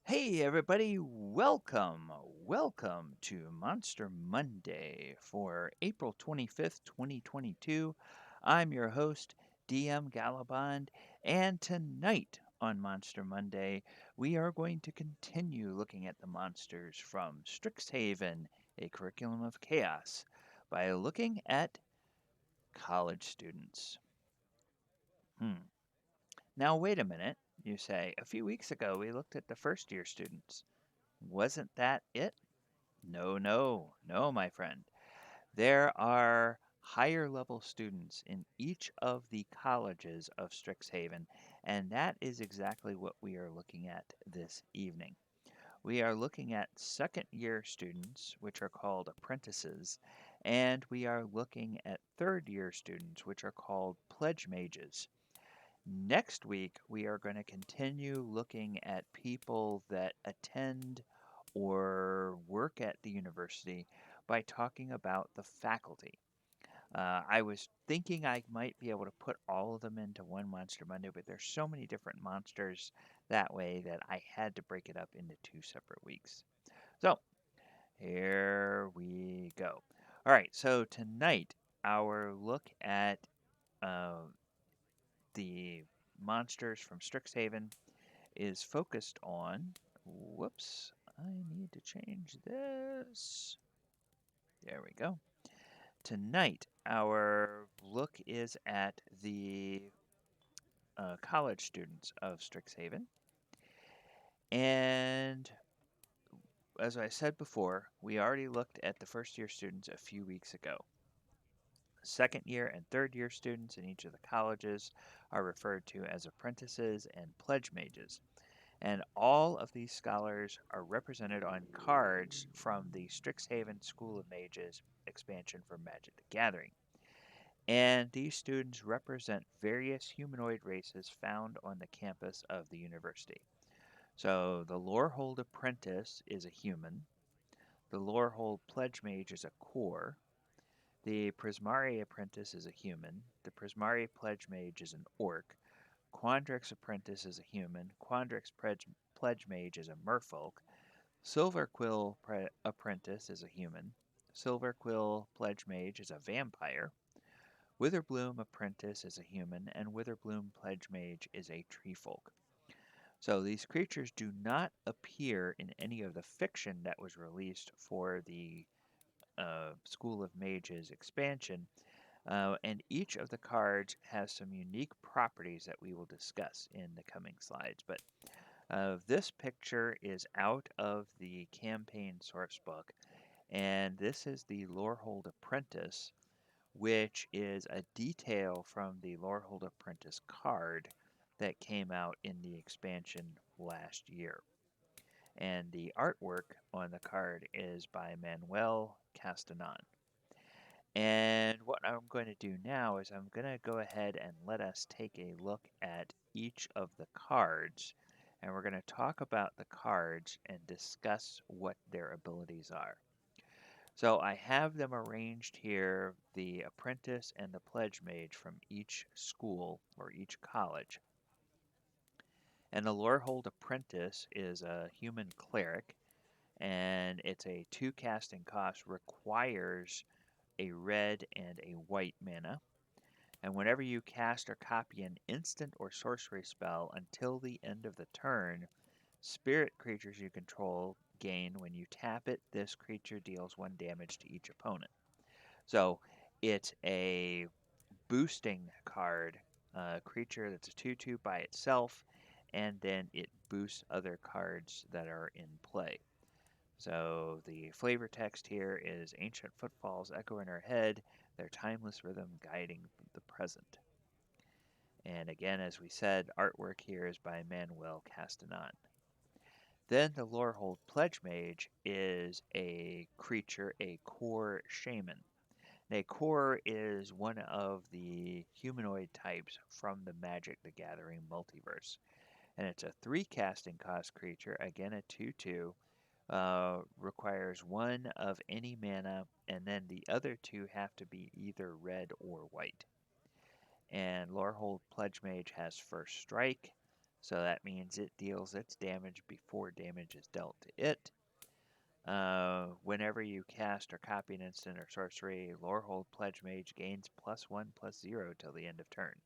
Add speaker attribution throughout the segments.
Speaker 1: Hey everybody, welcome to Monster Monday for April 25th, 2022. I'm your host, DM Galabond, and tonight on Monster Monday, we are going to continue looking at the monsters from Strixhaven, a curriculum of chaos, by looking at college students. Now wait a minute, you say. A few weeks ago we looked at the first year students. Wasn't that it? No, my friend. There are higher level students in each of the colleges of Strixhaven, and that is exactly what we are looking at this evening. We are looking at second year students, which are called apprentices, and we are looking at third year students, which are called pledge mages. Next week, we are going to continue looking at people that attend or work at the university by talking about the faculty. I was thinking I might be able to put all of them into one Monster Monday, but there's so many different monsters that way that I had to break it up into two separate weeks. So here we go. All right, so tonight our look at uh, the monsters from Strixhaven is focused on. Whoops, I need to change this. There we go. Tonight, our look is at the college students of Strixhaven. And as I said before, we already looked at the first year students a few weeks ago. Second year and third year students in each of the colleges are referred to as apprentices and pledge mages. And all of these scholars are represented on cards from the Strixhaven School of Mages expansion for Magic the Gathering. And these students represent various humanoid races found on the campus of the university. So the Lorehold Apprentice is a human, the Lorehold Pledgemage is a core, the Prismari Apprentice is a human, the Prismari Pledgemage is an orc, Quandrix Apprentice is a human, Quandrix Pledgemage is a merfolk, Silverquill Apprentice is a human, Silverquill Pledgemage is a vampire, Witherbloom Apprentice is a human, and Witherbloom Pledgemage is a treefolk. So these creatures do not appear in any of the fiction that was released for the School of Mages expansion, and each of the cards has some unique properties that we will discuss in the coming slides. But this picture is out of the campaign source book, and this is the Lorehold Apprentice, which is a detail from the Lorehold Apprentice card that came out in the expansion last year. And the artwork on the card is by Manuel Castanon. And what I'm going to do now is I'm going to go ahead and let us take a look at each of the cards. And we're going to talk about the cards and discuss what their abilities are. So I have them arranged here, the apprentice and the pledge mage from each school or each college. And the Lorehold Apprentice is a human cleric, and it's a 2 casting cost, requires a red and a white mana. And whenever you cast or copy an instant or sorcery spell until the end of the turn, spirit creatures you control gain. When you tap it, this creature deals 1 damage to each opponent. So it's a boosting card, creature that's a 2/2 by itself, and then it boosts other cards that are in play. So the flavor text here is ancient footfalls echo in her head, their timeless rhythm guiding the present. And again, as we said, artwork here is by Manuel Castanon. Then the Lorehold Pledgemage is a creature, a core shaman. A core is one of the humanoid types from the Magic the Gathering multiverse. And it's a 3 casting cost creature, again a 2/2, requires 1 of any mana, and then the other 2 have to be either red or white. And Lorehold Pledgemage has first strike, So that means it deals its damage before damage is dealt to it. Whenever you cast or copy an instant or sorcery, Lorehold Pledgemage gains +1/+0 till the end of turn.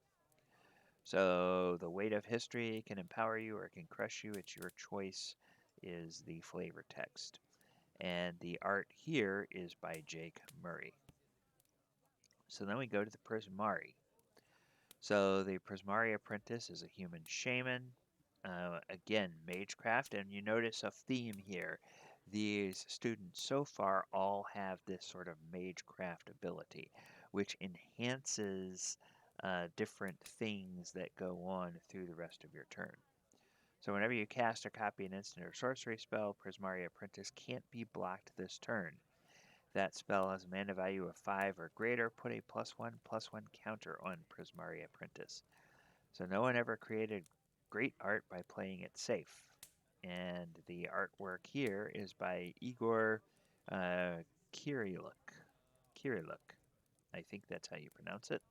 Speaker 1: So the weight of history can empower you or it can crush you. It's your choice, is the flavor text. And the art here is by Jake Murray. So then we go to the Prismari. So the Prismari Apprentice is a human shaman. Again, magecraft, and you notice a theme here. These students so far all have this sort of magecraft ability, which enhances different things that go on through the rest of your turn. So whenever you cast or copy an instant or sorcery spell, Prismari Apprentice can't be blocked this turn. That spell has a mana value of 5 or greater. Put a +1/+1 counter on Prismari Apprentice. So no one ever created great art by playing it safe. And the artwork here is by Igor Kiriluk. I think that's how you pronounce it.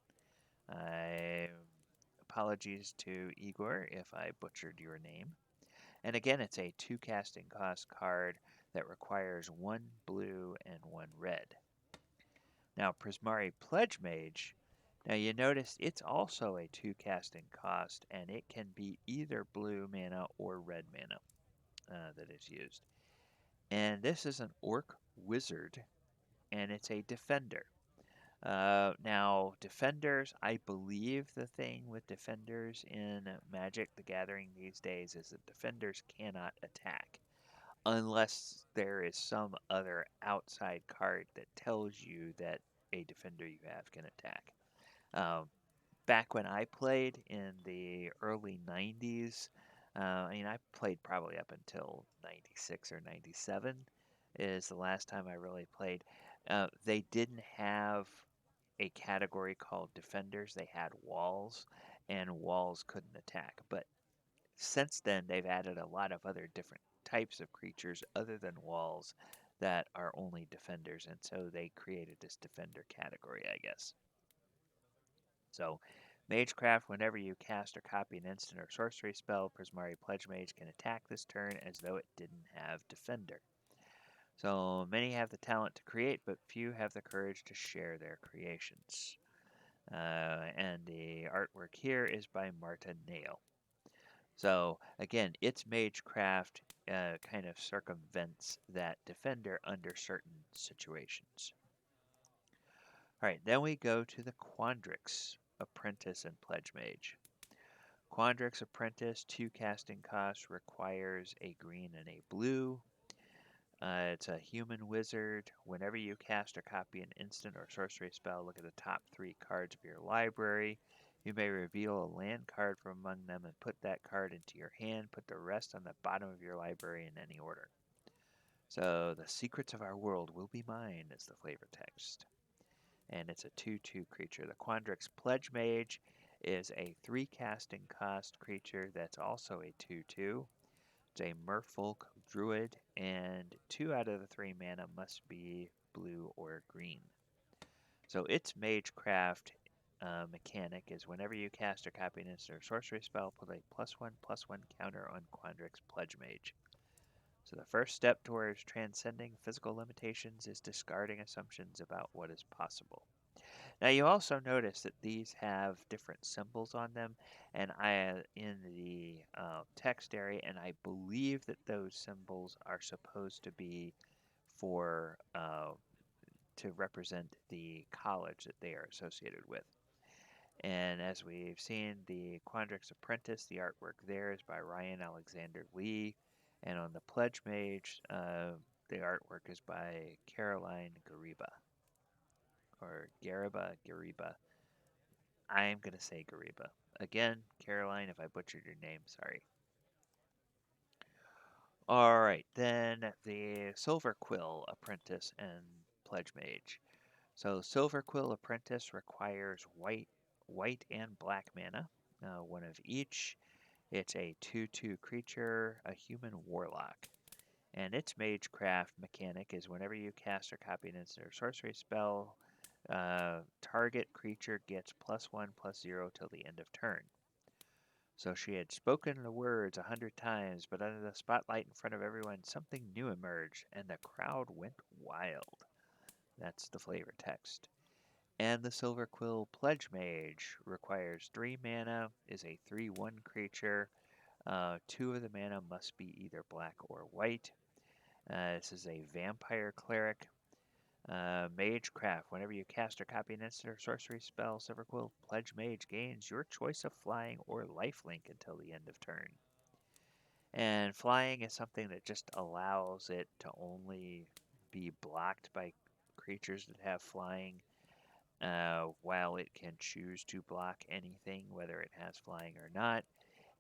Speaker 1: Apologies to Igor if I butchered your name. And again, it's a 2 casting cost card that requires 1 blue and 1 red. Now, Prismari Pledgemage, now you notice it's also a 2 casting cost, and it can be either blue mana or red mana that is used. And this is an orc wizard, and it's a defender. Now, defenders, I believe the thing with defenders in Magic the Gathering these days is that defenders cannot attack unless there is some other outside card that tells you that a defender you have can attack. Back when I played in the early 90s, I played probably up until 96 or 97 is the last time I really played. They didn't have a category called defenders. They had walls, and walls couldn't attack. But since then, they've added a lot of other different types of creatures other than walls that are only defenders, and so they created this defender category, I guess. So, Magecraft, whenever you cast or copy an instant or sorcery spell, Prismari Pledgemage can attack this turn as though it didn't have defender. So, many have the talent to create, but few have the courage to share their creations. And the artwork here is by Marta Nail. So again, its Magecraft kind of circumvents that defender under certain situations. All right, then we go to the Quandrix Apprentice and Pledgemage. Quandrix Apprentice, 2 casting costs, requires a green and a blue. It's a human wizard. Whenever you cast or copy an instant or sorcery spell, look at the top 3 cards of your library. You may reveal a land card from among them and put that card into your hand. Put the rest on the bottom of your library in any order. So, the secrets of our world will be mine is the flavor text. And it's a 2/2 creature. The Quandrix Pledgemage is a 3 casting cost creature that's also a 2/2. It's a merfolk druid, and 2 out of the 3 mana must be blue or green. So its Magecraft mechanic is whenever you cast or copy an instant or sorcery spell, put a +1/+1 counter on Quandrix Pledgemage. So the first step towards transcending physical limitations is discarding assumptions about what is possible. Now you also notice that these have different symbols on them, and in the text area, and I believe that those symbols are supposed to be for to represent the college that they are associated with. And as we've seen, the Quandrix Apprentice, the artwork there is by Ryan Alexander Lee, and on the Pledgemage, the artwork is by Caroline Gariba. Or Gariba. I'm going to say Gariba. Again, Caroline, if I butchered your name, sorry. All right, then the Silverquill Apprentice and Pledgemage. So Silverquill Apprentice requires white and black mana, one of each. It's a 2/2 creature, a human warlock. And its Magecraft mechanic is whenever you cast or copy an instant or sorcery spell, target creature gets +1/+0 till the end of turn. So she had spoken the words 100 times, but under the spotlight in front of everyone, something new emerged, and the crowd went wild. That's the flavor text. And the Silverquill Pledgemage requires 3 mana, is a 3/1 creature. 2 of the mana must be either black or white. This is a vampire cleric. Magecraft. Whenever you cast or copy an instant or sorcery spell, Silverquill Pledgemage gains your choice of flying or lifelink until the end of turn. And flying is something that just allows it to only be blocked by creatures that have flying, while it can choose to block anything, whether it has flying or not.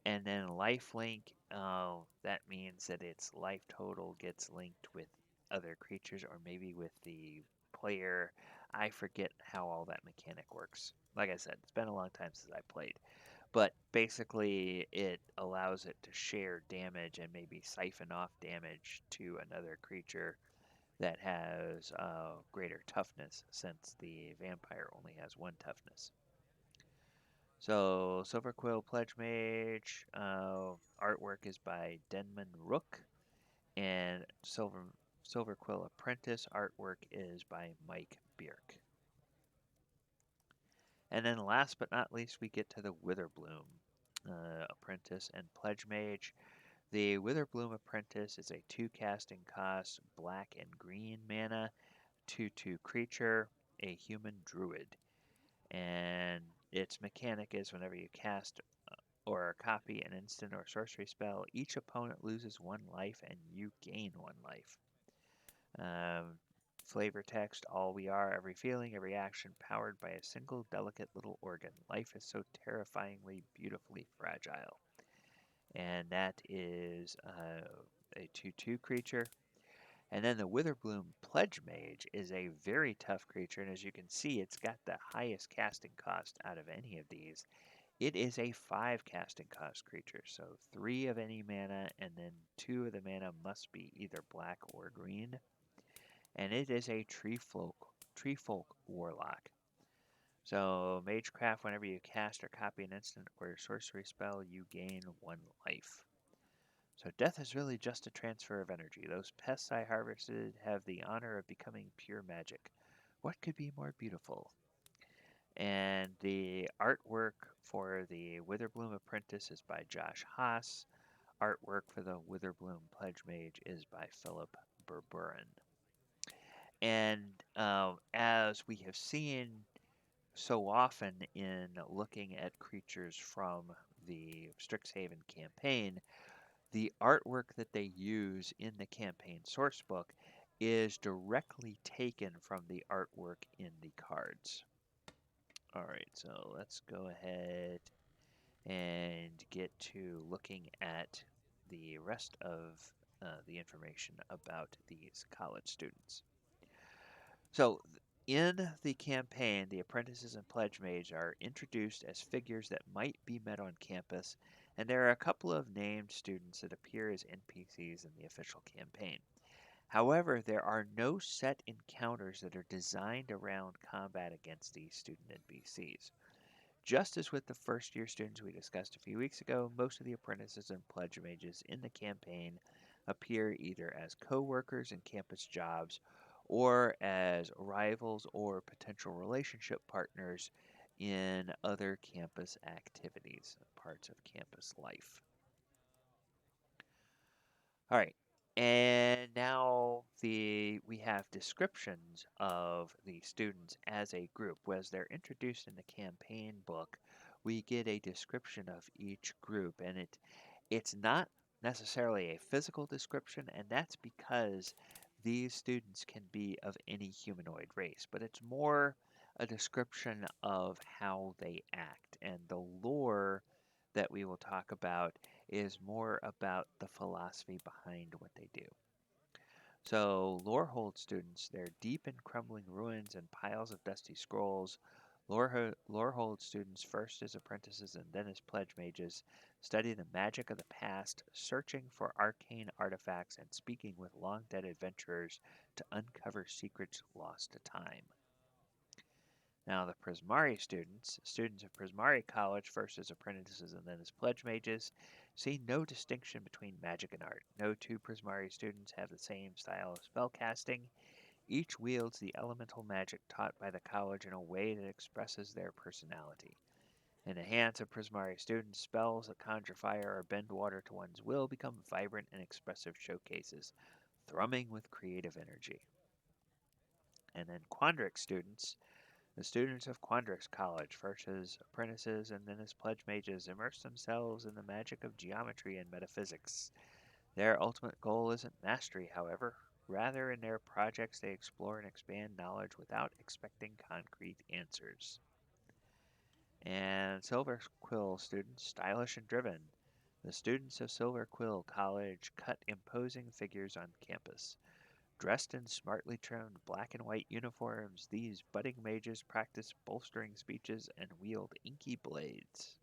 Speaker 1: And then lifelink, that means that its life total gets linked with other creatures or maybe with the player. I forget how all that mechanic works. Like I said, it's been a long time since I played. But basically, it allows it to share damage and maybe siphon off damage to another creature that has greater toughness, since the vampire only has 1 toughness. So, Silverquill Pledgemage, artwork is by Denman Rook, and Silverquill Apprentice artwork is by Mike Bierk. And then last but not least, we get to the Witherbloom Apprentice and Pledgemage. The Witherbloom Apprentice is a 2 casting cost, black and green mana, 2/2 creature, a human druid. And its mechanic is whenever you cast or copy an instant or sorcery spell, each opponent loses 1 life and you gain 1 life. Flavor text, all we are, every feeling, every action, powered by a single delicate little organ. Life is so terrifyingly, beautifully fragile. And that is a 2/2 creature. And then the Witherbloom Pledgemage is a very tough creature, and as you can see, it's got the highest casting cost out of any of these. It is a 5 casting cost creature, so 3 of any mana, and then 2 of the mana must be either black or green. And it is a Treefolk Warlock. So Magecraft, whenever you cast or copy an instant or sorcery spell, you gain 1 life. So death is really just a transfer of energy. Those pests I harvested have the honor of becoming pure magic. What could be more beautiful? And the artwork for the Witherbloom Apprentice is by Josh Haas. Artwork for the Witherbloom Pledgemage is by Philip Berburen. And as we have seen so often in looking at creatures from the Strixhaven campaign, the artwork that they use in the campaign sourcebook is directly taken from the artwork in the cards. Alright, so let's go ahead and get to looking at the rest of the information about these college students. So, in the campaign, the apprentices and pledge mage are introduced as figures that might be met on campus, and there are a couple of named students that appear as NPCs in the official campaign. However, there are no set encounters that are designed around combat against these student NPCs. Just as with the first year students we discussed a few weeks ago, most of the apprentices and pledge mages in the campaign appear either as co-workers in campus jobs or as rivals or potential relationship partners in other campus activities, parts of campus life. All right, and now we have descriptions of the students as a group. As they're introduced in the campaign book, we get a description of each group, and it's not necessarily a physical description, and that's because these students can be of any humanoid race, but it's more a description of how they act. And the lore that we will talk about is more about the philosophy behind what they do. So, Lorehold students, they're deep in crumbling ruins and piles of dusty scrolls. Lorehold students, first as apprentices and then as pledge mages, study the magic of the past, searching for arcane artifacts and speaking with long-dead adventurers to uncover secrets lost to time. Now, the Prismari students of Prismari College, first as apprentices and then as pledge mages, see no distinction between magic and art. No two Prismari students have the same style of spellcasting. Each wields the elemental magic taught by the college in a way that expresses their personality. In the hands of Prismari students, spells that conjure fire or bend water to one's will become vibrant and expressive showcases, thrumming with creative energy. And then Quandrix students, the students of Quandrix College, first as apprentices and then as pledge mages, immerse themselves in the magic of geometry and metaphysics. Their ultimate goal isn't mastery, however. Rather, in their projects, they explore and expand knowledge without expecting concrete answers. And Silverquill students, stylish and driven. The students of Silverquill College cut imposing figures on campus. Dressed in smartly trimmed black and white uniforms, these budding mages practice bolstering speeches and wield inky blades.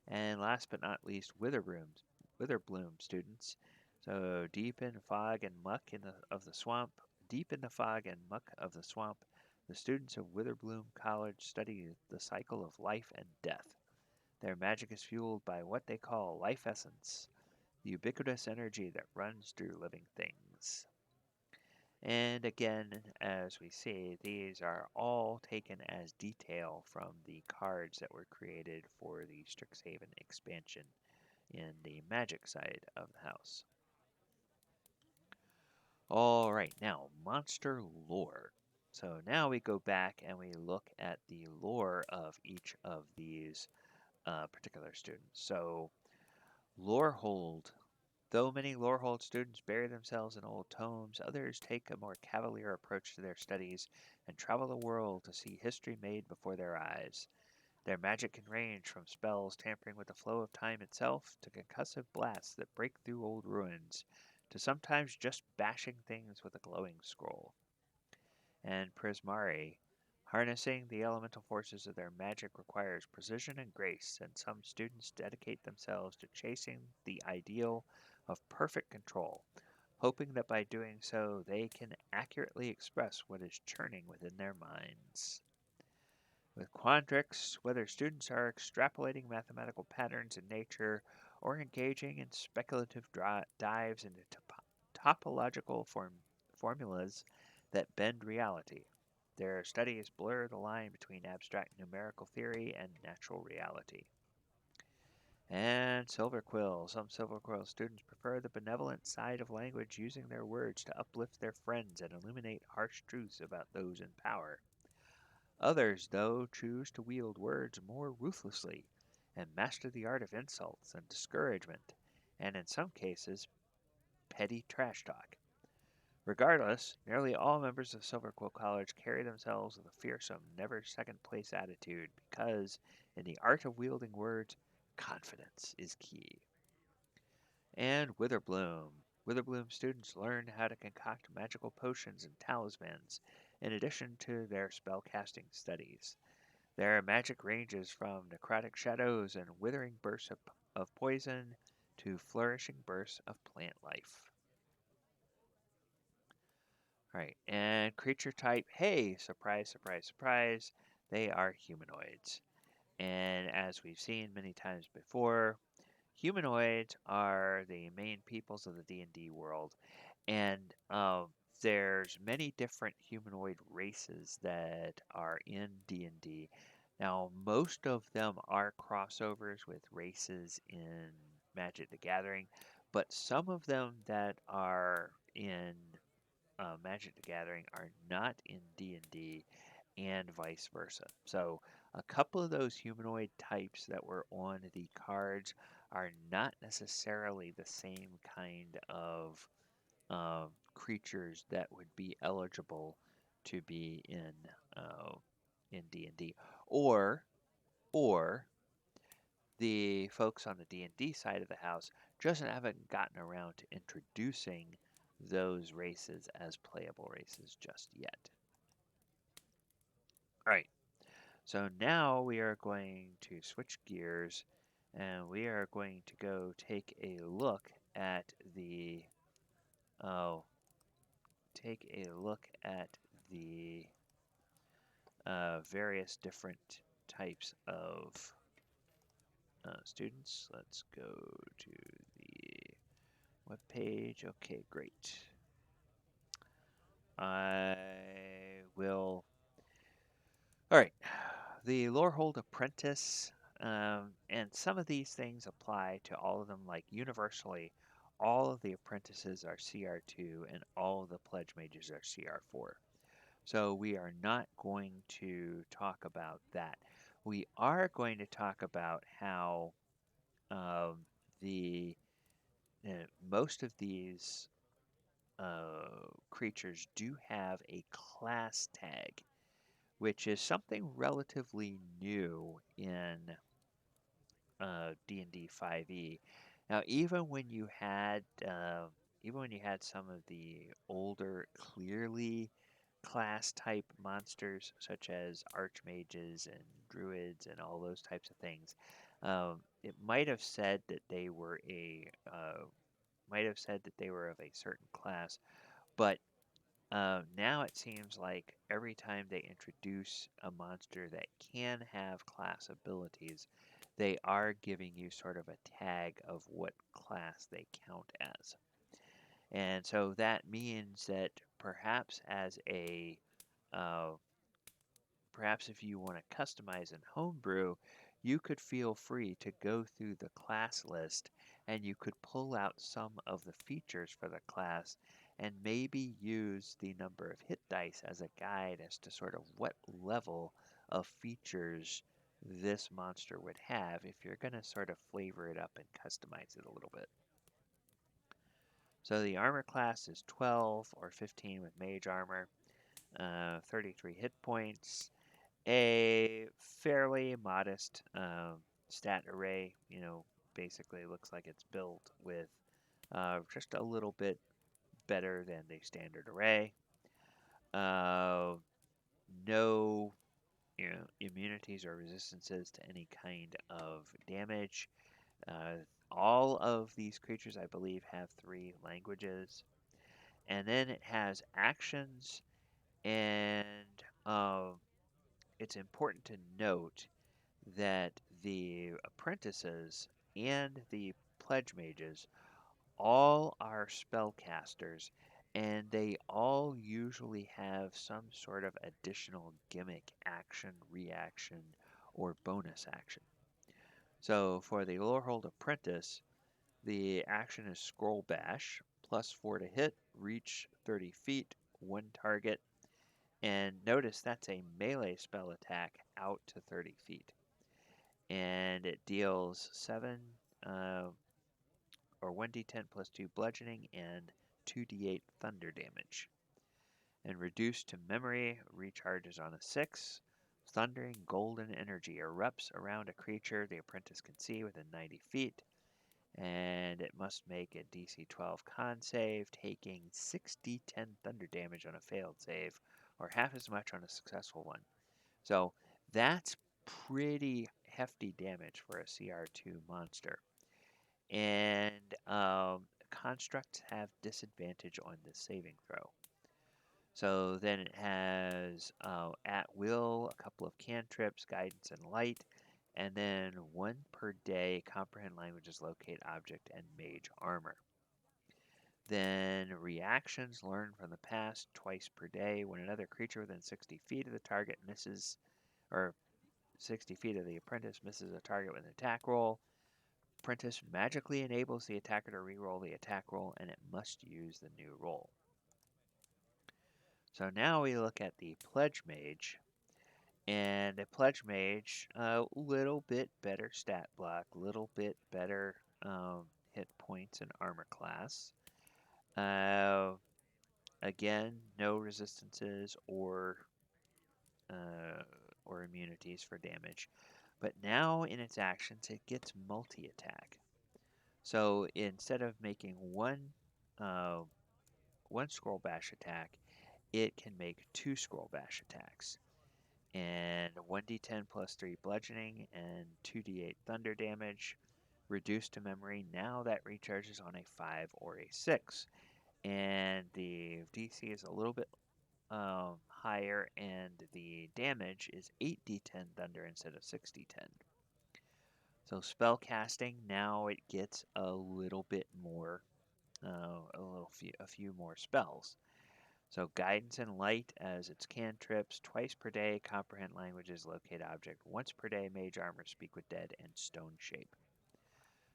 Speaker 1: And last but not least, Witherbloom students. So deep in fog and muck of the swamp, deep in the fog and muck of the swamp, the students of Witherbloom College study the cycle of life and death. Their magic is fueled by what they call life essence, the ubiquitous energy that runs through living things. And again, as we see, these are all taken as detail from the cards that were created for the Strixhaven expansion in the magic side of the house. All right, now monster lore. So now we go back and we look at the lore of each of these particular students. So Lorehold. Though many Lorehold students bury themselves in old tomes, others take a more cavalier approach to their studies and travel the world to see history made before their eyes. Their magic can range from spells tampering with the flow of time itself to concussive blasts that break through old ruins, to sometimes just bashing things with a glowing scroll. And Prismari, harnessing the elemental forces of their magic requires precision and grace, and some students dedicate themselves to chasing the ideal of perfect control, hoping that by doing so they can accurately express what is churning within their minds. With Quandrix, whether students are extrapolating mathematical patterns in nature or engaging in speculative dives into topological formulas that bend reality, their studies blur the line between abstract numerical theory and natural reality. And Silverquill. Some Silverquill students prefer the benevolent side of language, using their words to uplift their friends and illuminate harsh truths about those in power. Others, though, choose to wield words more ruthlessly and master the art of insults and discouragement, and in some cases, petty trash talk. Regardless, nearly all members of Silverquill College carry themselves with a fearsome, never second place attitude because, in the art of wielding words, confidence is key. And Witherbloom. Witherbloom students learn how to concoct magical potions and talismans, in addition to their spellcasting studies. Their magic ranges from necrotic shadows and withering bursts of poison to flourishing bursts of plant life. Right, and creature type, hey, surprise, surprise, surprise, they are humanoids. And as we've seen many times before, humanoids are the main peoples of the D&D world, and there's many different humanoid races that are in D&D. Now, most of them are crossovers with races in Magic the Gathering, but some of them that are in Magic the Gathering are not in D&D, and vice versa. So a couple of those humanoid types that were on the cards are not necessarily the same kind of creatures that would be eligible to be in D&D, or or the folks on the D&D side of the house just haven't gotten around to introducing those races as playable races just yet. All right, so now we are going to switch gears and we are going to go take a look at the oh, take a look at the various different types of students. Let's go to the web page. Okay, great. I will. All right. The Lorehold Apprentice, and some of these things apply to all of them, like universally, all of the apprentices are CR2 and all of the pledge mages are CR4. So we are not going to talk about that. We are going to talk about how um, the most of these creatures do have a class tag, which is something relatively new in D&D 5e. Now, even when you had some of the older, clearly class type monsters, such as archmages and druids and all those types of things, it might have said that they were of a certain class, but now it seems like every time they introduce a monster that can have class abilities, they are giving you sort of a tag of what class they count as. And so that means that perhaps uh, perhaps if you want to customize and homebrew, you could feel free to go through the class list and you could pull out some of the features for the class and maybe use the number of hit dice as a guide as to sort of what level of features this monster would have if you're going to sort of flavor it up and customize it a little bit. So the armor class is 12 or 15 with mage armor, 33 hit points, a fairly modest stat array. Basically looks like it's built with just a little bit better than the standard array. Uh, no, immunities or resistances to any kind of damage. Uh, all of these creatures, I believe, have 3 languages. And then it has actions, and it's important to note that the apprentices and the pledge mages all are spellcasters, and they all usually have some sort of additional gimmick action, reaction, or bonus action. So for the Lorehold Apprentice, the action is Scroll Bash, +4 to hit, reach 30 feet, 1 target, and notice that's a melee spell attack out to 30 feet. And it deals 7 or 1d10 plus 2 bludgeoning and 2d8 thunder damage. And reduced to memory, recharges on a 6. Thundering golden energy erupts around a creature the apprentice can see within 90 feet. And it must make a DC 12 con save, taking 6d10 thunder damage on a failed save, or half as much on a successful one. So that's pretty hefty damage for a CR2 monster. And constructs have disadvantage on the saving throw. So then it has at will, a couple of cantrips, guidance, and light, and then 1 per day, comprehend languages, locate object, and mage armor. Then reactions learned from the past twice per day. When another creature within 60 feet of the target misses, or 60 feet of the apprentice misses a target with an attack roll, apprentice magically enables the attacker to reroll the attack roll, and it must use the new roll. So now we look at the Pledge Mage, and the Pledge Mage, a little bit better stat block, little bit better hit points and armor class. Again, no resistances or immunities for damage. But now in its actions, it gets multi-attack. So instead of making one scroll bash attack, it can make 2 scroll bash attacks. And 1d10 plus 3 bludgeoning and 2d8 thunder damage. Reduced to memory, now that recharges on a 5 or a 6. And the DC is a little bit higher, and the damage is 8d10 thunder instead of 6d10. So spell casting, now it gets a little bit more, a few more spells. So guidance and light as its cantrips, twice per day, comprehend languages, locate object, once per day, mage armor, speak with dead, and stone shape.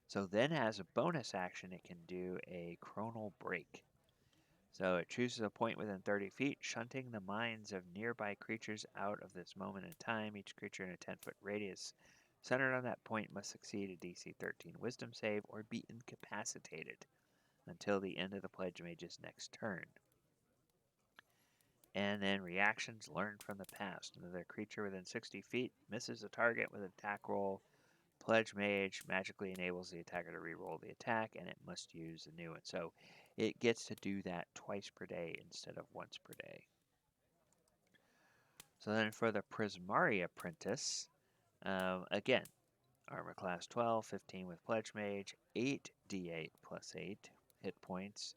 Speaker 1: So then as a bonus action, it can do a chronal break. So it chooses a point within 30 feet, shunting the minds of nearby creatures out of this moment in time. Each creature in a 10-foot radius centered on that point must succeed a DC 13 wisdom save or be incapacitated until the end of the Pledgemage's next turn. And then reactions learned from the past. Another creature within 60 feet misses a target with an attack roll. Pledgemage magically enables the attacker to reroll the attack, and it must use a new one. So it gets to do that twice per day instead of once per day. So then for the Prismari Apprentice, again, armor class 12, 15 with Pledgemage, 8d8 plus 8 hit points.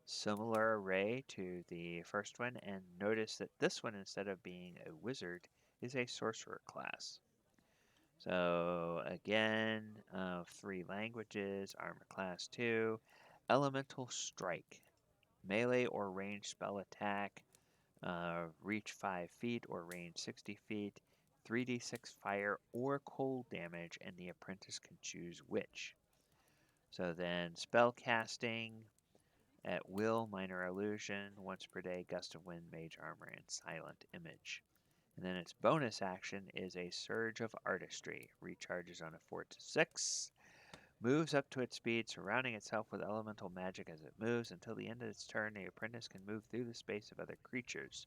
Speaker 1: Similar array to the first one, and notice that this one, instead of being a wizard, is a sorcerer class. So again, 3 languages, armor class 2, elemental strike, melee or ranged spell attack, reach 5 feet or range 60 feet, 3d6 fire or cold damage, and the apprentice can choose which. So then spell casting, at will, minor illusion, once per day, gust of wind, mage armor, and silent image. And then its bonus action is a surge of artistry. Recharges on a 4 to 6. Moves up to its speed, surrounding itself with elemental magic as it moves. Until the end of its turn, the apprentice can move through the space of other creatures.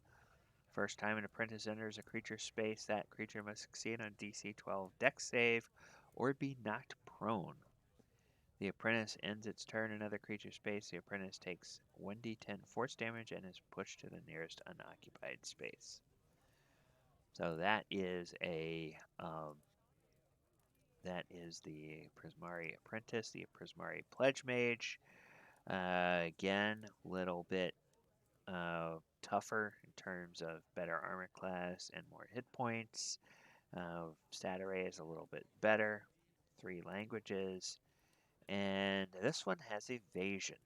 Speaker 1: First time an apprentice enters a creature's space, that creature must succeed on DC 12 dex save or be knocked prone. The apprentice ends its turn in another creature's space. The apprentice takes 1d10 force damage and is pushed to the nearest unoccupied space. So that is the Prismari Apprentice, the Prismari Pledgemage. Again, a little bit tougher in terms of better armor class and more hit points. Stat array is a little bit better, 3 languages, and this one has evasion.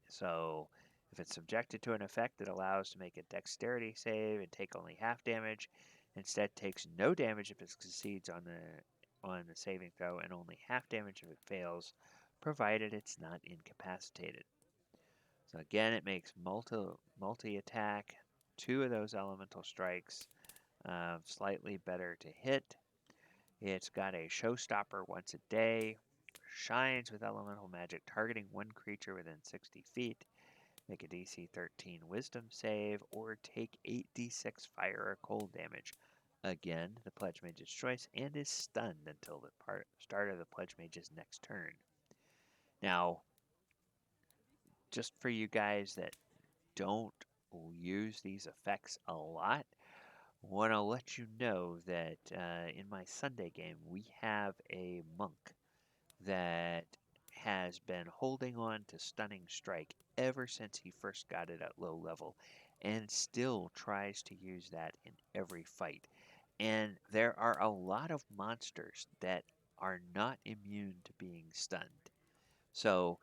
Speaker 1: So if it's subjected to an effect that allows to make a dexterity save and take only half damage, instead takes no damage if it succeeds on the saving throw and only half damage if it fails, provided it's not incapacitated. So again, it makes multi-attack, 2 of those elemental strikes, slightly better to hit. It's got a showstopper once a day, shines with elemental magic, targeting 1 creature within 60 feet. Make a DC 13 wisdom save, or take 8d6 fire or cold damage. Again, the Pledgemage's choice, and is stunned until the start of the Pledgemage's next turn. Now, just for you guys that don't use these effects a lot, I want to let you know that in my Sunday game, we have a monk that has been holding on to Stunning Strike ever since he first got it at low level, and still tries to use that in every fight. And there are a lot of monsters that are not immune to being stunned. So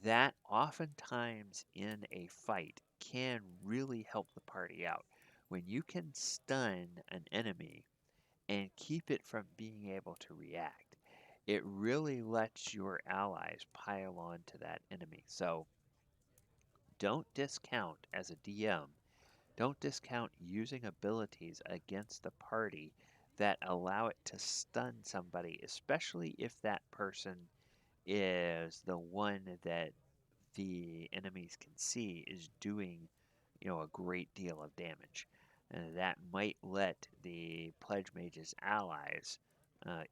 Speaker 1: that oftentimes in a fight can really help the party out. When you can stun an enemy and keep it from being able to react, it really lets your allies pile on to that enemy. So don't discount, as a DM, don't discount using abilities against the party that allow it to stun somebody, especially if that person is the one that the enemies can see is doing, a great deal of damage. And that might let the Pledge Mage's allies,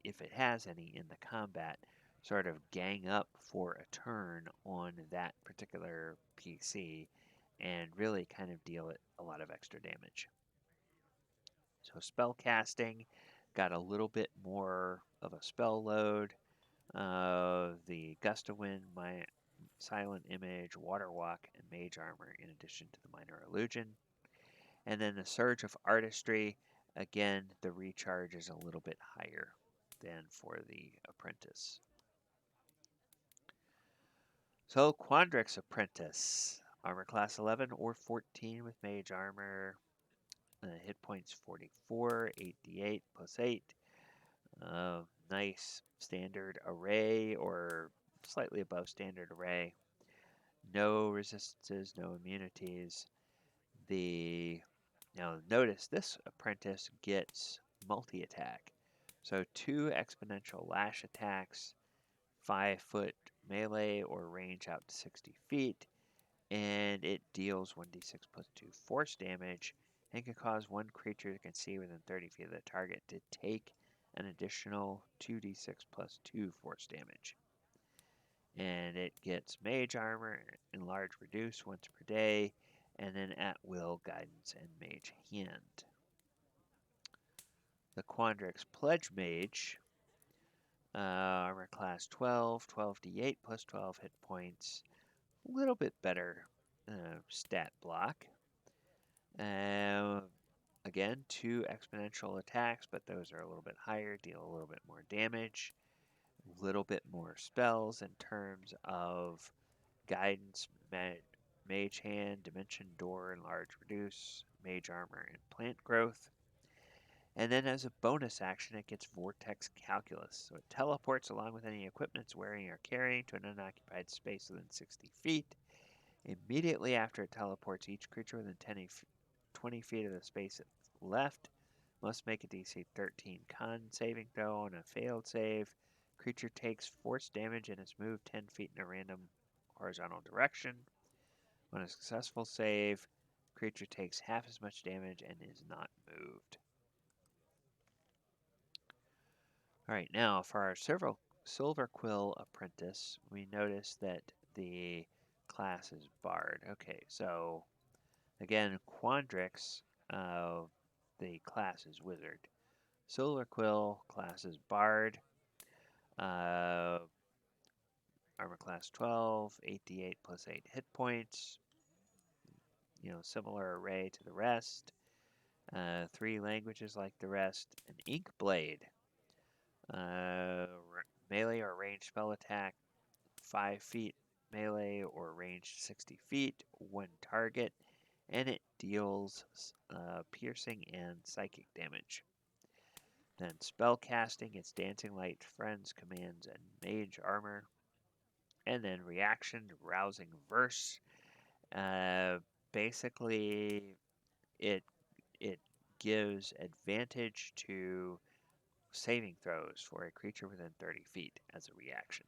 Speaker 1: if it has any in the combat, sort of gang up for a turn on that particular PC and really kind of deal it a lot of extra damage. So spell casting got a little bit more of a spell load. The Gust of Wind, my Silent Image, Water Walk, and Mage Armor, in addition to the Minor Illusion. And then the Surge of Artistry, again, the recharge is a little bit higher than for the Apprentice. So, Quandrix Apprentice, armor class 11 or 14 with mage armor, hit points 44, 8d8 plus 8. Nice standard array or slightly above standard array. No resistances, no immunities. Now notice this apprentice gets multi-attack. So 2 exponential lash attacks, 5-foot melee or range out to 60 feet, and it deals 1d6 plus 2 force damage and can cause one creature that can see within 30 feet of the target to take an additional 2d6 plus 2 force damage. And it gets mage armor, enlarge reduce once per day, and then at will guidance and mage hand. The Quandrix Pledgemage, armor class 12, 12d8 plus 12 hit points, a little bit better stat block. Again, 2 exponential attacks, but those are a little bit higher, deal a little bit more damage, a little bit more spells in terms of guidance, mage hand, dimension door, enlarge reduce, mage armor, and plant growth. And then as a bonus action, it gets vortex calculus. So it teleports along with any equipment it's wearing or carrying to an unoccupied space within 60 feet. Immediately after it teleports, each creature within 20 feet of the space it's left must make a DC 13 con saving throw. On a failed save, creature takes force damage and is moved 10 feet in a random horizontal direction. On a successful save, creature takes half as much damage and is not moved. Alright, now for our Silverquill Apprentice, we notice that the class is Bard. Okay, so again, Quandrix, the class is Wizard. Silverquill, class is Bard. Armor class 12, 8d8 plus 8 hit points. Similar array to the rest. 3 languages like the rest. An Ink Blade. Melee or ranged spell attack. 5 feet melee or ranged 60 feet. 1 target. And it deals piercing and psychic damage. Then spell casting, it's Dancing Light, Friends, Commands, and Mage Armor. And then reaction, Rousing Verse. Basically, it gives advantage to saving throws for a creature within 30 feet as a reaction,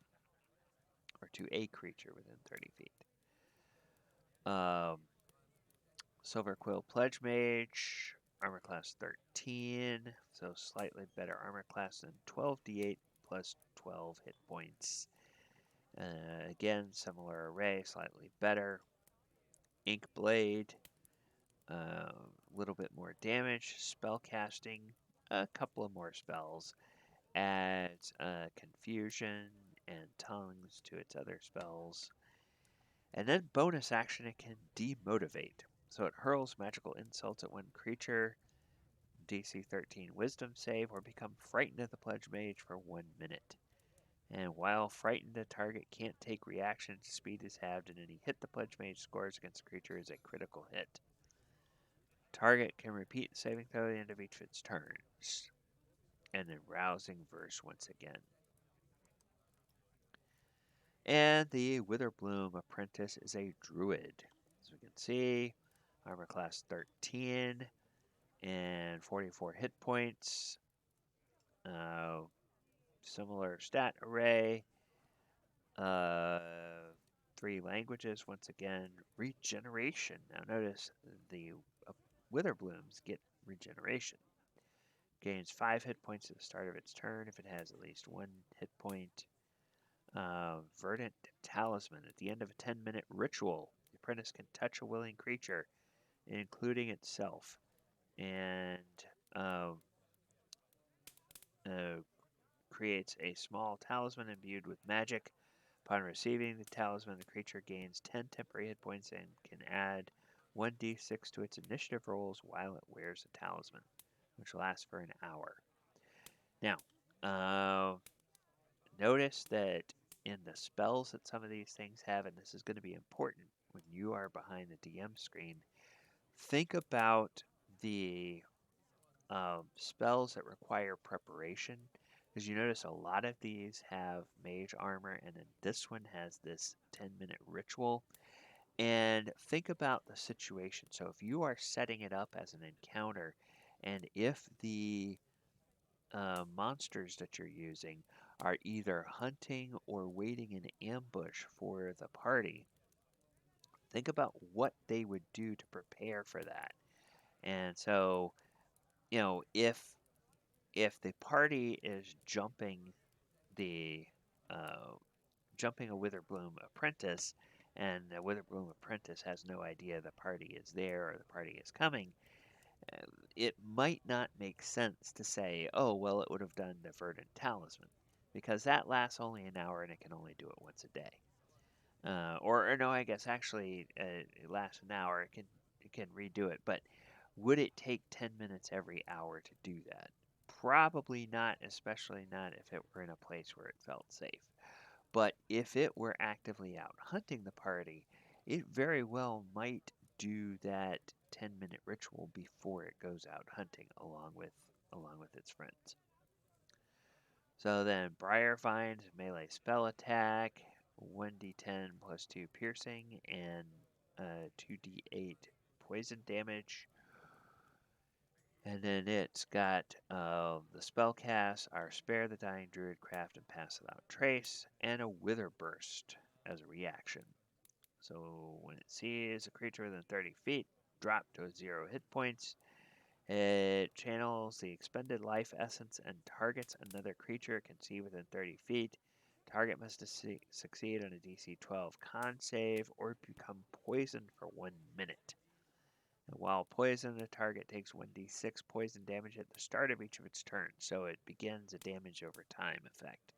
Speaker 1: or to a creature within 30 feet. Silverquill Pledgemage, armor class 13, so slightly better armor class than 12d8 plus 12 hit points. Again, similar array, slightly better. Ink Blade, a little bit more damage. Spell casting, a couple of more spells. Adds Confusion and Tongues to its other spells. And then bonus action, it can demotivate. So it hurls magical insults at one creature, DC 13 Wisdom save, or become frightened of the Pledge Mage for 1 minute. And while frightened, the target can't take reaction. Speed is halved, and any hit the Pledge Mage scores against the creature is a critical hit. Target can repeat the saving throw at the end of each of its turns. And then Rousing Verse once again. And the Witherbloom Apprentice is a Druid. As we can see, armor class 13 and 44 hit points. Similar stat array. 3 languages once again. Regeneration. Now notice the Witherblooms get regeneration. Gains 5 hit points at the start of its turn if it has at least 1 hit point. Verdant Talisman. At the end of a 10-minute ritual, the apprentice can touch a willing creature, including itself, and creates a small talisman imbued with magic. Upon receiving the talisman, the creature gains 10 temporary hit points and can add 1d6 to its initiative rolls while it wears a talisman, which lasts for an hour. Now, notice that in the spells that some of these things have, and this is going to be important when you are behind the DM screen, think about the spells that require preparation, because you notice a lot of these have mage armor, and then this one has this 10-minute ritual. And think about the situation. So if you are setting it up as an encounter, and if the monsters that you're using are either hunting or waiting in ambush for the party, think about what they would do to prepare for that. And so, if the party is the uh, jumping a Witherbloom Apprentice, and the Witherbloom Apprentice has no idea the party is there or the party is coming, it might not make sense to say, oh, well, it would have done the Verdant Talisman, because that lasts only an hour and it can only do it once a day. Or no, I guess actually it lasts an hour. It can redo it, but would it take 10 minutes every hour to do that? Probably not, especially not if it were in a place where it felt safe. But if it were actively out hunting the party, it very well might do that 10-minute ritual before it goes out hunting along with its friends. So then Briarvine's melee spell attack, 1d10 plus 2 piercing, and 2d8 poison damage. And then it's got the spell cast, our Spare the Dying Druid, Craft, and Pass Without Trace, and a Wither Burst as a reaction. So when it sees a creature within 30 feet, drop to 0 hit points. It channels the expended life essence and targets another creature it can see within 30 feet. Target must succeed on a DC 12 con save or become poisoned for 1 minute. And while poisoned, the target takes 1d6 poison damage at the start of each of its turns, so it begins a damage over time effect.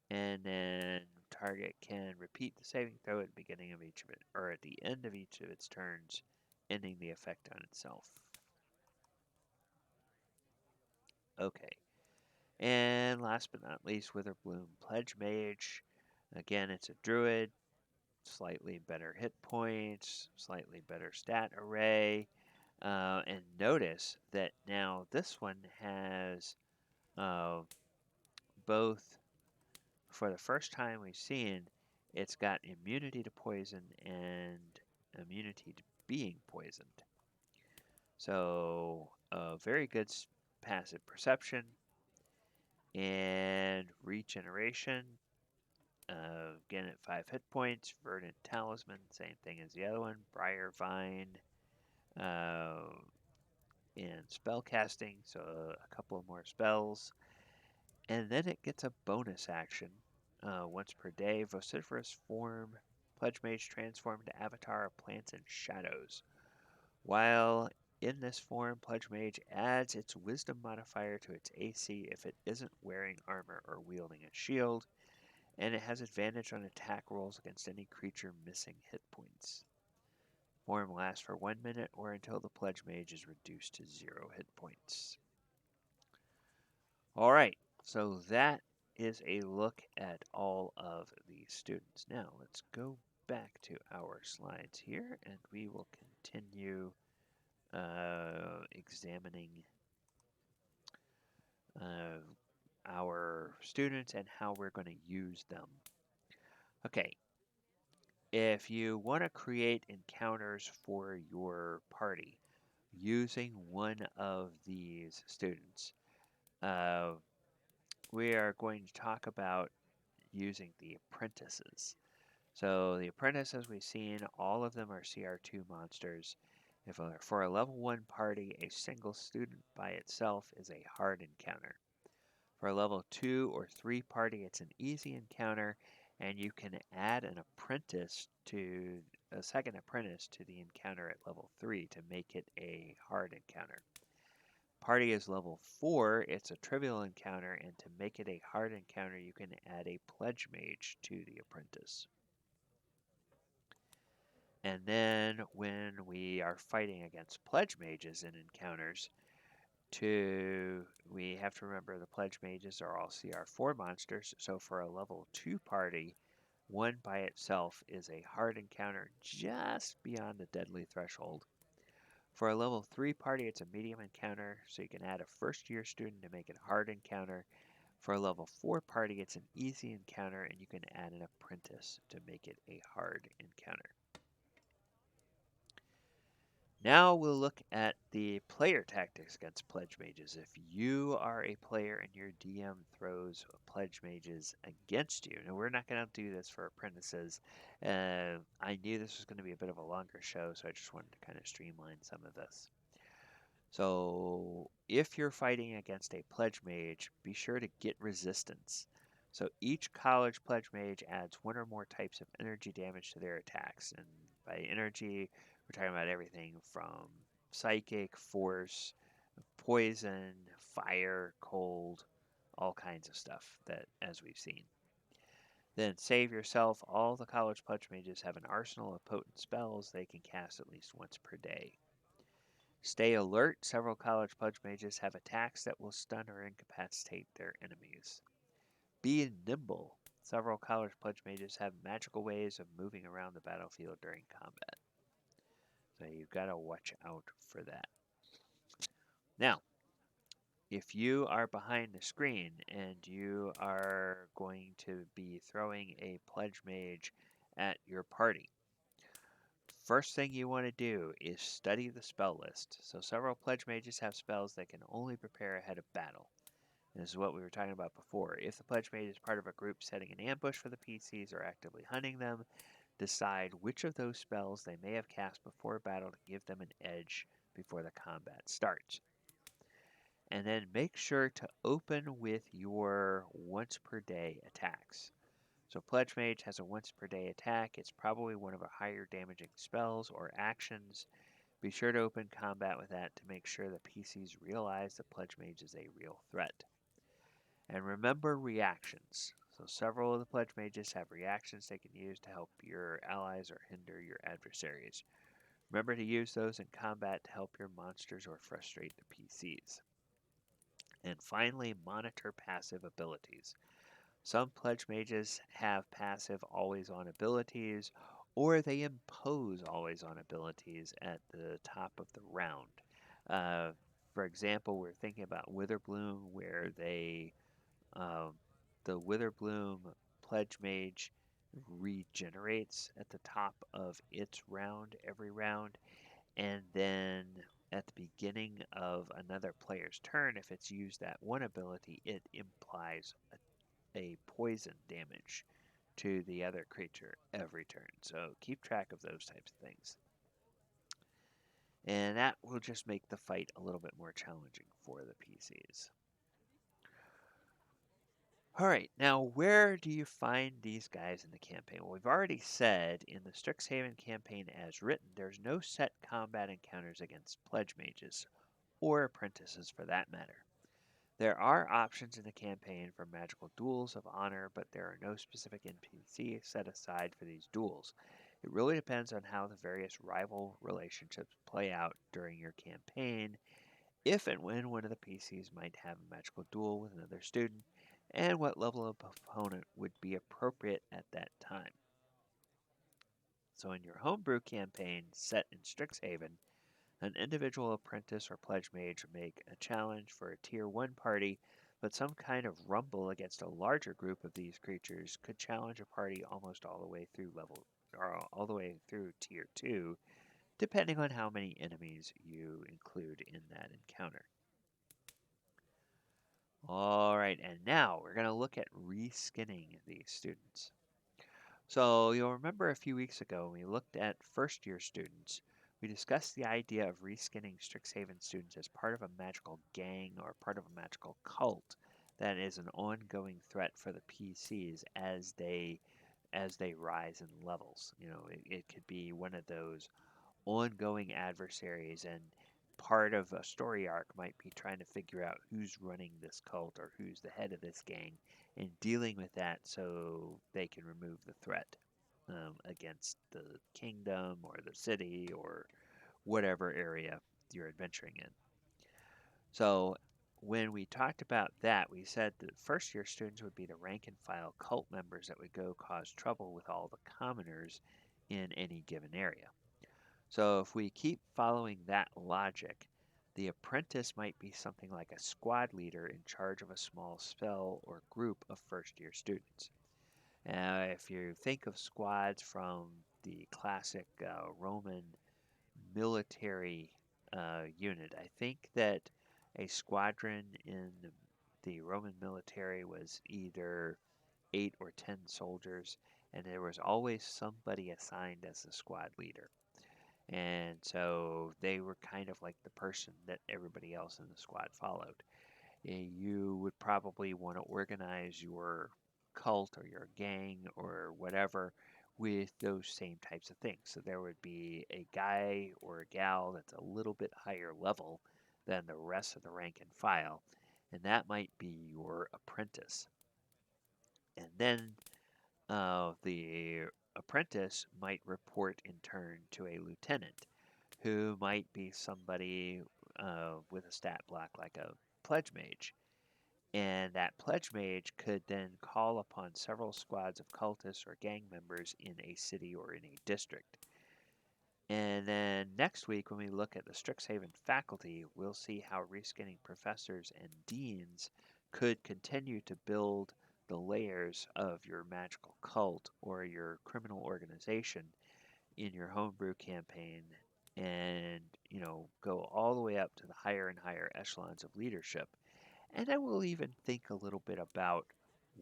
Speaker 1: And then target can repeat the saving throw at the beginning of each of it, or at the end of each of its turns, ending the effect on itself. Okay. And last but not least, Witherbloom Pledgemage. Again, it's a druid, slightly better hit points, slightly better stat array. And notice that now this one has both, for the first time we've seen, it's got immunity to poison and immunity to being poisoned. So, very good passive perception and regeneration. Again at 5 hit points. Verdant Talisman, same thing as the other one. Briarvine, and spell casting, so a couple of more spells. And then it gets a bonus action. Once per day, vociferous form, Pledgemage transformed to avatar of plants and shadows. While in this form, Pledgemage adds its wisdom modifier to its AC if it isn't wearing armor or wielding a shield, and it has advantage on attack rolls against any creature missing hit points. Form lasts for 1 minute or until the Pledgemage is reduced to 0 hit points. Alright, so that is a look at all of these students. Now let's go back to our slides here and we will continue examining our students and how we're going to use them. Okay, if you want to create encounters for your party using one of these students, we are going to talk about using the apprentices. So the apprentices we've seen, all of them are CR2 monsters. For a level 1 party, a single student by itself is a hard encounter. For a level 2 or 3 party, it's an easy encounter, and you can add a second apprentice to the encounter at level 3 to make it a hard encounter. Party is level 4, it's a trivial encounter, and to make it a hard encounter, you can add a Pledgemage to the apprentice. And then when we are fighting against pledge mages in encounters, we have to remember the pledge mages are all CR4 monsters, so for a level 2 party, one by itself is a hard encounter just beyond the deadly threshold. For a level 3 party, it's a medium encounter, so you can add a first year student to make it a hard encounter. For a level 4 party, it's an easy encounter, and you can add an apprentice to make it a hard encounter. Now we'll look at the player tactics against pledge mages. If you are a player and your DM throws pledge mages against you, now we're not going to do this for apprentices. I knew this was going to be a bit of a longer show, so I just wanted to kind of streamline some of this. So if you're fighting against a pledge mage, be sure to get resistance. So each college pledge mage adds one or more types of energy damage to their attacks. And by energy, we're talking about everything from psychic, force, poison, fire, cold, all kinds of stuff that as we've seen. Then save yourself. All the college pledge mages have an arsenal of potent spells they can cast at least once per day. Stay alert. Several college pledge mages have attacks that will stun or incapacitate their enemies. Be nimble. Several college pledge mages have magical ways of moving around the battlefield during combat. So you've got to watch out for that. Now, if you are behind the screen and you are going to be throwing a pledge mage at your party, first thing you want to do is study the spell list. So several pledge mages have spells that can only prepare ahead of battle. And this is what we were talking about before. If the pledge mage is part of a group setting an ambush for the PCs or actively hunting them, decide which of those spells they may have cast before battle to give them an edge before the combat starts. And then make sure to open with your once per day attacks. So Pledge Mage has a once per day attack. It's probably one of the higher damaging spells or actions. Be sure to open combat with that to make sure the PCs realize that Pledge Mage is a real threat. And remember reactions. So several of the Pledge Mages have reactions they can use to help your allies or hinder your adversaries. Remember to use those in combat to help your monsters or frustrate the PCs. And finally, monitor passive abilities. Some Pledge Mages have passive always-on abilities, or they impose always-on abilities at the top of the round. For example, we're thinking about Witherbloom, where the Witherbloom Pledgemage regenerates at the top of its round every round, and then at the beginning of another player's turn, if it's used that one ability, it implies a poison damage to the other creature every turn. So keep track of those types of things. And that will just make the fight a little bit more challenging for the PCs. All right, now where do you find these guys in the campaign? Well, we've already said in the Strixhaven campaign as written, there's no set combat encounters against pledge mages, or apprentices for that matter. There are options in the campaign for magical duels of honor, but there are no specific NPC set aside for these duels. It really depends on how the various rival relationships play out during your campaign, if and when one of the PCs might have a magical duel with another student, and what level of opponent would be appropriate at that time. So in your homebrew campaign set in Strixhaven, an individual apprentice or pledge mage make a challenge for a tier 1 party, but some kind of rumble against a larger group of these creatures could challenge a party almost all the way through all the way through tier 2, depending on how many enemies you include in that encounter. All right, and now we're going to look at reskinning these students. So you'll remember a few weeks ago when we looked at first year students, we discussed the idea of reskinning Strixhaven students as part of a magical gang or part of a magical cult that is an ongoing threat for the PCs as they rise in levels. You know, it could be one of those ongoing adversaries, and part of a story arc might be trying to figure out who's running this cult or who's the head of this gang and dealing with that so they can remove the threat. against the kingdom or the city or whatever area you're adventuring in. So when we talked about that, we said that first year students would be the rank and file cult members that would go cause trouble with all the commoners in any given area. So if we keep following that logic, the apprentice might be something like a squad leader in charge of a small spell or group of first year students. If you think of squads from the classic Roman military unit, I think that a squadron in the Roman military was either 8 or 10 soldiers, and there was always somebody assigned as the squad leader. And so they were kind of like the person that everybody else in the squad followed. You would probably want to organize your cult or your gang or whatever with those same types of things. So there would be a guy or a gal that's a little bit higher level than the rest of the rank and file, and that might be your apprentice. And then the apprentice might report in turn to a lieutenant, who might be somebody with a stat block like a pledge mage. And that pledge mage could then call upon several squads of cultists or gang members in a city or in a district. And then next week, when we look at the Strixhaven faculty, we'll see how reskinning professors and deans could continue to build the layers of your magical cult or your criminal organization in your homebrew campaign, and go all the way up to the higher and higher echelons of leadership. And then we'll even think a little bit about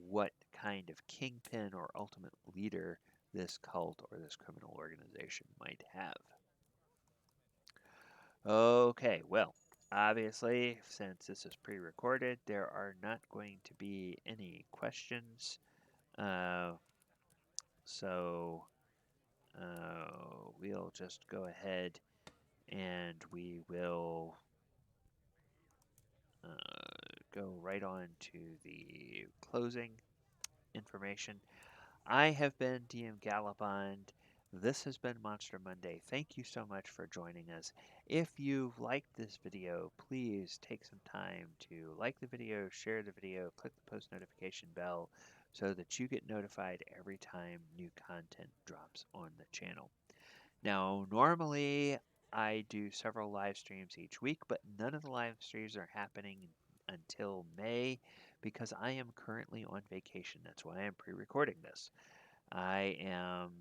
Speaker 1: what kind of kingpin or ultimate leader this cult or this criminal organization might have. Okay, well, obviously, since this is pre recorded, there are not going to be any questions. Uh, so we'll just go ahead and we will go right on to the closing information. I have been DM Galabond. This has been Monster Monday. Thank you so much for joining us. If you've liked this video, please take some time to like the video, share the video, click the post notification bell so that you get notified every time new content drops on the channel. Now, normally I do several live streams each week, but none of the live streams are happening until May because I am currently on vacation. That's why I'm pre-recording this. I am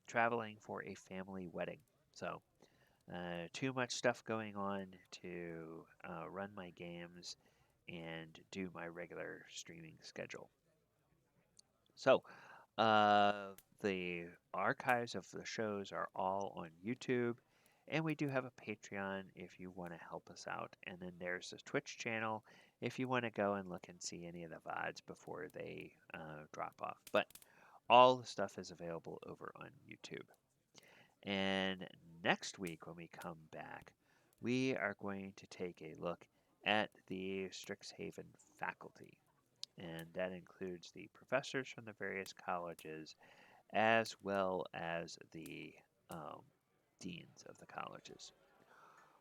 Speaker 1: traveling for a family wedding. So, too much stuff going on to run my games and do my regular streaming schedule. So, the archives of the shows are all on YouTube, and we do have a Patreon if you want to help us out. And then there's the Twitch channel if you want to go and look and see any of the VODs before they drop off. But all the stuff is available over on YouTube. And next week, when we come back, we are going to take a look at the Strixhaven faculty. And that includes the professors from the various colleges, as well as the deans of the colleges.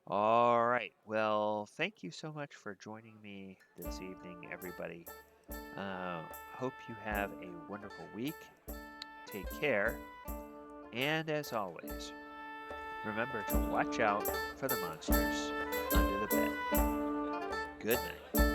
Speaker 1: All right. Well, thank you so much for joining me this evening, everybody. Hope you have a wonderful week. Take care. And as always, remember to watch out for the monsters under the bed. Good night.